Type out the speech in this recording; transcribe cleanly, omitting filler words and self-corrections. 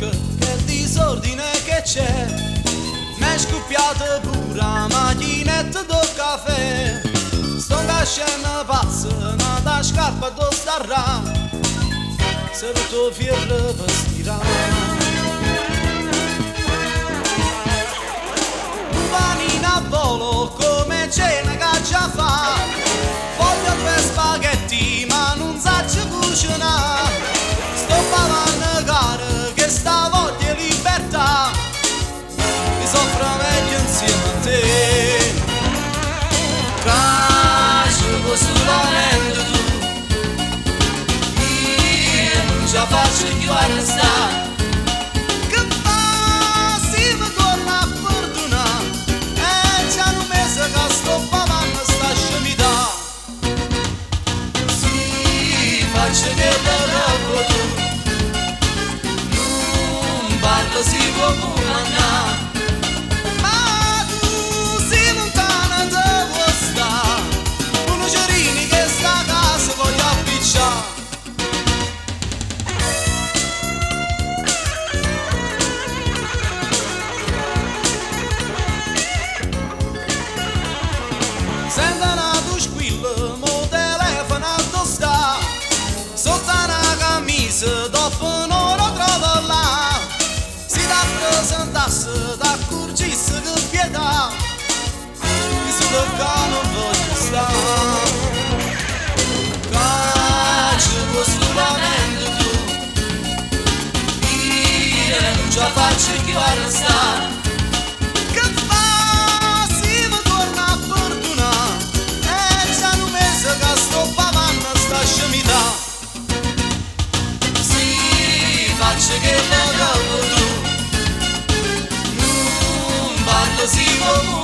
porca, che disordine che c'è. M'è scoppiata pure la macchinetta do caffè. Sto cascendo pazza, nata scarpa do starà. Se tu fierro per stirare. Panina a volo come cena che già fa. Voglio due spaghetti ma non saccio cucinare. Sto parlando cara che sta voglia di libertà. Mi soffro meglio insieme a te. Cacio solamente tu. Io non ce la faccio più a restare. Faccio che t'arrabbo tu, non parlo si può comandare, ma tu sei lontana da vuoi stare, uno cerini che sta a casa voglio appicciare. Sento nato squillo, mo telefono a sta. Sotto una camisa, dopo un'ora trovo là. Si da presentasse, da curgisse che pietà. Mi si tocca non voglio stare. Caccio questo lamento tu. Io non ce la faccio più a restare. Che fa? Si mi torna a fortunare. E già un mese che sto pavando sta scemità. Faccio che la trovo tu, non parlo si può.